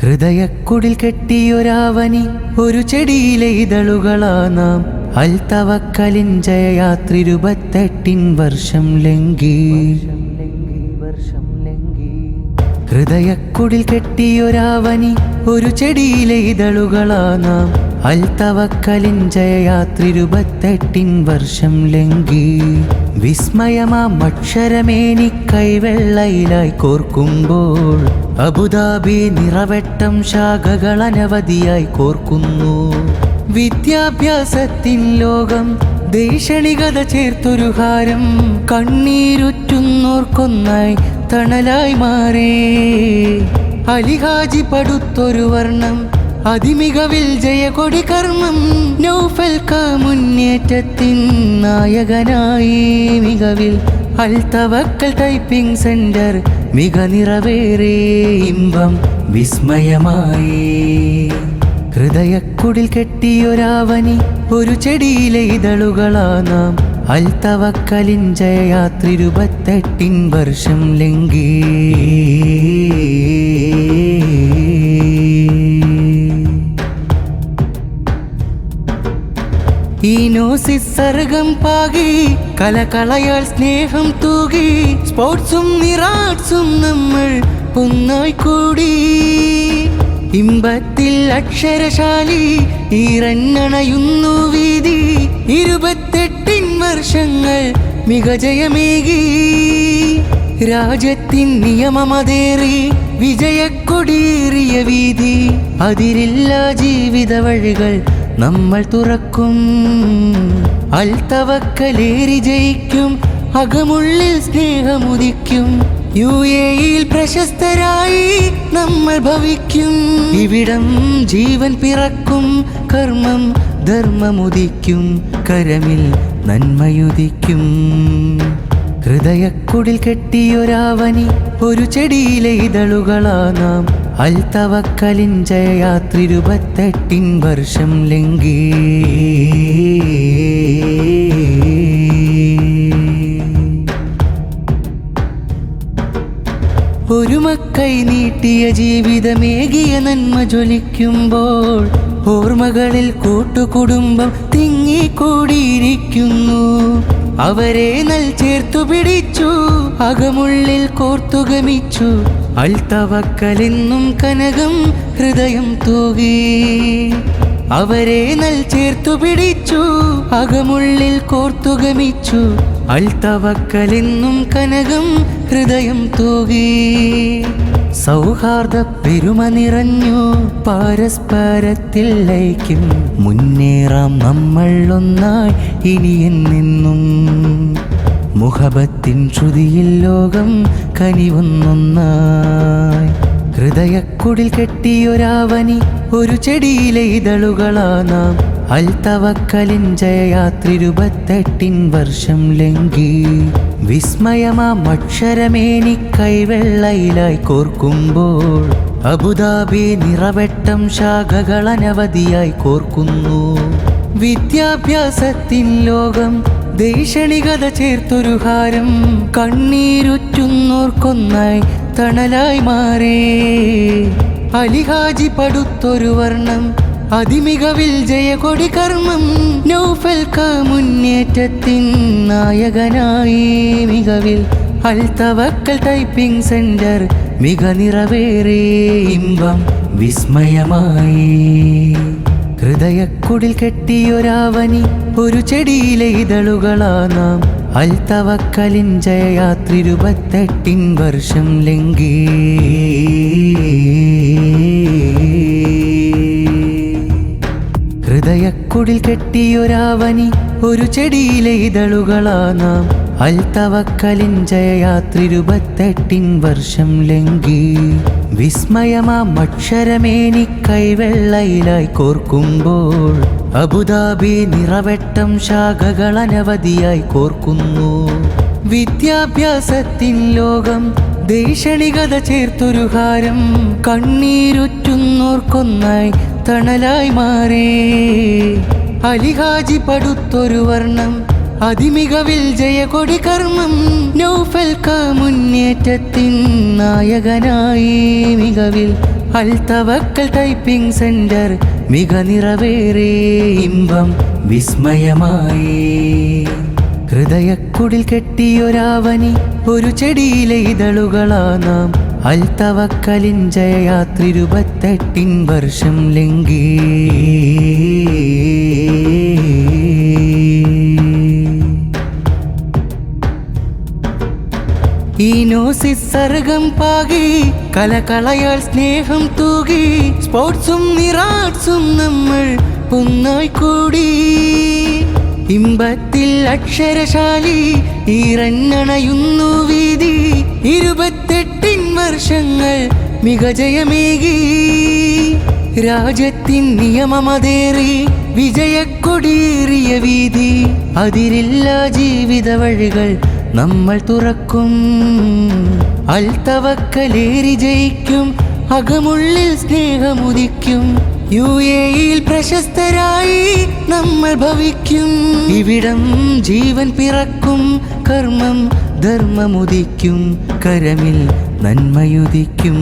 ഹൃദയക്കുടിൽ കെട്ടിയൊരാവനി ഒരു ചെടിയിലെ ഇതളുകളാ നാം. അൽ തവക്കലിൻ ജയയാത്ര 28 വർഷം ലംഘി. ഹൃദയക്കുടിൽ കെട്ടിയൊരാവനി ഒരു ചെടിയിലെ ഇതളുകളാ നാം. അൽ തവക്കലിൻ ജയയാത്ര 28 വർഷം ലംഘി. വിസ്മയമാം അക്ഷരമേനി കൈവെള്ളയിലായി കോർക്കുമ്പോൾ അബുദാബി നിറവെട്ടം ശാഖകൾ അനവധിയായി കോർക്കുന്നു. വിദ്യാഭ്യാസത്തിൻ ലോകം ദേശണികത ചേർത്തൊരു ഹാരം കണ്ണീരുറ്റുന്നോർക്കൊന്നായി തണലായി മാറേ. അലിഹാജി പടുത്തൊരു വർണ്ണം അതിമികവിൽ ജയകൊടി കർമ്മം. നൗഫൽ കാ മുന്നേറ്റത്തിൻ നായകനായി മികവിൽ അൽ തവക്കൽ ടൈപ്പിംഗ് സെന്റർ മിക നിറവേറേ ഇമ്പം വിസ്മയമായി. ഹൃദയക്കുടിൽ കെട്ടിയൊരാവനി ഒരു ചെടിയിലെ ഇതളുകളാ നാം. അൽ തവക്കലിൻ ജയയാത്ര 28 വർഷം ലംഘി. ഈനോസിസ് സർഗം പാകി കലകളയാൽ സ്നേഹം തൂകി. സ്പോർട്സും നിറാട്സും നമ്മൾ ഒന്നായി കൂടി. ഇമ്പത്തിൽ അക്ഷരശാലി ഈറന്നണയുന്നു വീതി. 28 വർഷങ്ങൾ മികജയമേകി. രാജ്യത്തിൻ നിയമമതേറി വിജയക്കൊടിയേറിയ വീതി. അതിരില്ല ജീവിത വഴികൾ നമ്മൾ തുറക്കും. അൽ തവക്കലേറി ജയിക്കും, അകമുള്ളിൽ സ്നേഹമുദിക്കും. UAE-യിൽ പ്രശസ്തരായി നമ്മൾ ഭവിക്കും. ഇവിടം ജീവൻ പിറക്കും, കർമ്മം ധർമ്മമുദിക്കും, കരമിൽ നന്മയുദിക്കും. ഹൃദയക്കുടിൽ കെട്ടിയൊരാവനി ഒരു ചെടിയിലെ ഇതളുകളാ നാം. അൽ തവക്കലിൻ ജയയാത്ര 28 വർഷം ലംഘി. ഒരു മക്കൈ നീട്ടിയ ജീവിതമേകിയ നന്മ ജ്വലിക്കുമ്പോൾ ഓർമ്മകളിൽ കൂട്ടുകുടുംബം തിങ്ങിക്കൂടിയിരിക്കുന്നു. അവരെ നൽ ചേർത്തു പിടിച്ചു, അകമുള്ളിൽ കോർത്തുഗമിച്ചു. അൽ തവക്കലെന്നും കനകം ഹൃദയം തൂകി. അവരെ നൽ ചേർത്തു പിടിച്ചു, അകമുള്ളിൽ കോർത്തുഗമിച്ചു. അൽ തവക്കലെന്നും കനകം ഹൃദയം തൂകി. സൗഹാർദ്ദ പെരുമ നിറഞ്ഞു പാരസ്പരത്തിൽ ലയിക്കും. മുന്നേറാം നമ്മൾ ഒന്നായി ഇനിയെന്നും. മുഹബത്തിൻ ശ്രുതിയിൽ ലോകം കനിവൊന്നൊന്നായി. ഹൃദയക്കുടിൽ കെട്ടിയൊരാവനി ഒരു ചെടിയിലെ ഇതളുകളാ നാം. അൽ തവക്കലിൻ ജയയാത്ര 28 വർഷം ലംഘി. വിസ്മയമാം അക്ഷരമേനി കൈവെള്ളയിലായി കോർക്കുമ്പോൾ അബുദാബി നിറവെട്ടം ശാഖകൾ അനവധിയായി കോർക്കുന്നു. വിദ്യാഭ്യാസത്തിൻ ലോകം ദേശണികത ചേർത്തൊരു ഹാരം കണ്ണീരുറ്റുന്നോർക്കൊന്നായി തണലായി മാറേ. അലിഹാജി പടുത്തൊരു വർണ്ണം അതിമികവിൽ ജയകൊടി കർമ്മം. നൗഫൽ കാ മുന്നേറ്റത്തിൻ നായകനായി മികവിൽ അൽ തവക്കൽ ടൈപ്പിംഗ് സെന്റർ മിക നിറവേറേ ഇമ്പം വിസ്മയമായി. ഹൃദയക്കുടിൽ കെട്ടിയൊരാവനി ഒരു ചെടിയിലെ ഇതളുകളാ നാം. അൽ തവക്കലിൻ ജയയാത്ര 28 വർഷം ലംഘി. ഹൃദയക്കുടിൽ കെട്ടിയൊരാവനി ഒരു ചെടിയിലെ ഇതളുകളാ നാം. അൽ തവക്കലിൻ ജയയാത്ര 28 വർഷം ലംഘി. വിസ്മയമാം അക്ഷരമേനി കൈവെള്ളയിലായി കോർക്കുമ്പോൾ അബുദാബി നിറവെട്ടം ശാഖകൾ അനവധിയായി കോർക്കുന്നു. വിദ്യാഭ്യാസത്തിൻ ലോകം ദേശണികത ചേർത്തൊരു ഹാരം കണ്ണീരുറ്റുന്നോർക്കൊന്നായി തണലായി മാറേ. അലിഹാജി പടുത്തൊരു വർണ്ണം അതിമികവിൽ ജയകൊടി കർമ്മം. നൗഫൽ കാ മുന്നേറ്റത്തിൻ നായകനായി മികവിൽ അൽ തവക്കൽ ടൈപ്പിംഗ് സെന്റർ മിക നിറവേറെ ഇമ്പം വിസ്മയമായി. ഹൃദയക്കുടിൽ കെട്ടിയൊരാവനി ഒരു ചെടിയിലെ ഇതളുകളാ നാം. അൽ തവക്കലിൻ ജയയാത്ര 28 വർഷം ലംഘി. ഈനോസിസ് സർഗം പാകി കലകളയാൽ സ്നേഹം തൂകി. സ്പോർട്സും നിറാട്സും നമ്മൾ ഒന്നായി കൂടി. ഇമ്പത്തിൽ അക്ഷരശാലി ഈറന്നണയുന്നു വീതി. 28 വർഷങ്ങൾ മികജയമേകി. രാജ്യത്തിൻ നിയമമതേറി വിജയക്കൊടിയേറിയ വീതി. അതിരില്ല ജീവിത വഴികൾ നമ്മൾ തുറക്കും. അൽ തവക്കലേറി ജയിക്കും, അകമുള്ളിൽ സ്നേഹമുദിക്കും. UAE-യിൽ പ്രശസ്തരായി നമ്മൾ ഭവിക്കും. ഇവിടം ജീവൻ പിറക്കും, കർമ്മം ധർമ്മമുദിക്കും, കരമിൽ നന്മയുദിക്കും.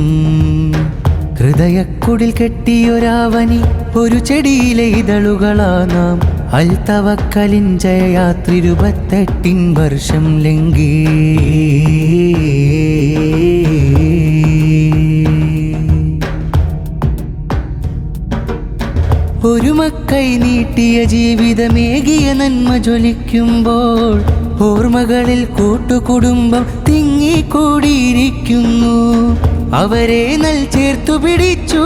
ഹൃദയക്കുടിൽ കെട്ടിയൊരാവനി ഒരു ചെടിയിലെ ഇതളുകളാ നാം. അൽ തവക്കലിൻ ജയയാത്ര 28 വർഷം ലംഘി. ഒരു മക്കൈ നീട്ടിയ ജീവിതമേകിയ നന്മ ജ്വലിക്കുമ്പോൾ ഓർമ്മകളിൽ കൂട്ടുകുടുംബം തിങ്ങിക്കൂടിയിരിക്കുന്നു. അവരെ നൽ ചേർത്തു പിടിച്ചു,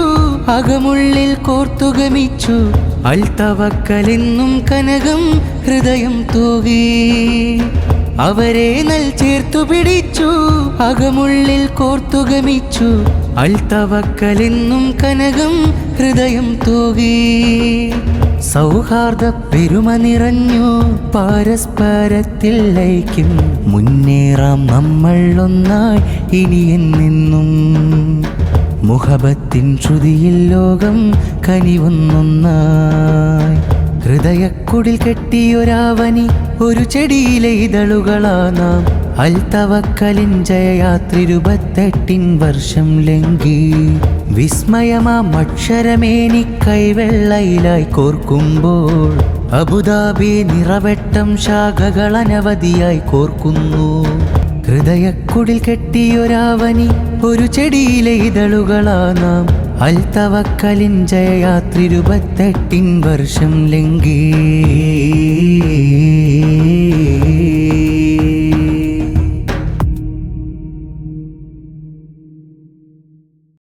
അകമുള്ളിൽ കോർത്തുഗമിച്ചു. അൽ തവക്കലെന്നും കനകം ഹൃദയം തൂകി. അവരെ നൽ ചേർത്തു പിടിച്ചു, അകമുള്ളിൽ കോർത്തുഗമിച്ചു. അൽ തവക്കലെന്നും കനകം ഹൃദയം തൂകി. സൗഹാർദ്ദ പെരുമ നിറഞ്ഞു, പരസ്പരത്തിൽ ലയിക്കും. മുന്നേറാം നമ്മൾ ഒന്നായി ഇനിയെന്നെന്നും. മുഹബത്തിൻ ശ്രുതിയിൽ ലോകം കനിവൊന്നൊന്നായി. ഹൃദയക്കുടിൽ കെട്ടിയൊരാവനി ഒരു ചെടിയിലെ ഇതളുകളാ നാം. അൽ തവക്കലിൻ ജയയാത്ര 28 വർഷം ലംഘി. വിസ്മയമാം അക്ഷരമേനി കൈവെള്ളയിലായി കോർക്കുമ്പോൾ അബുദാബി നിറവെട്ടം ശാഖകൾ അനവധിയായി കോർക്കുന്നു. ഹൃദയക്കുടിൽ കെട്ടിയൊരാവനി ഒരു ചെടിയിലെ ഇതളുകളാ നാം. അൽ തവക്കലിൻ ജയയാത്ര 28 വർഷം ലംഘി.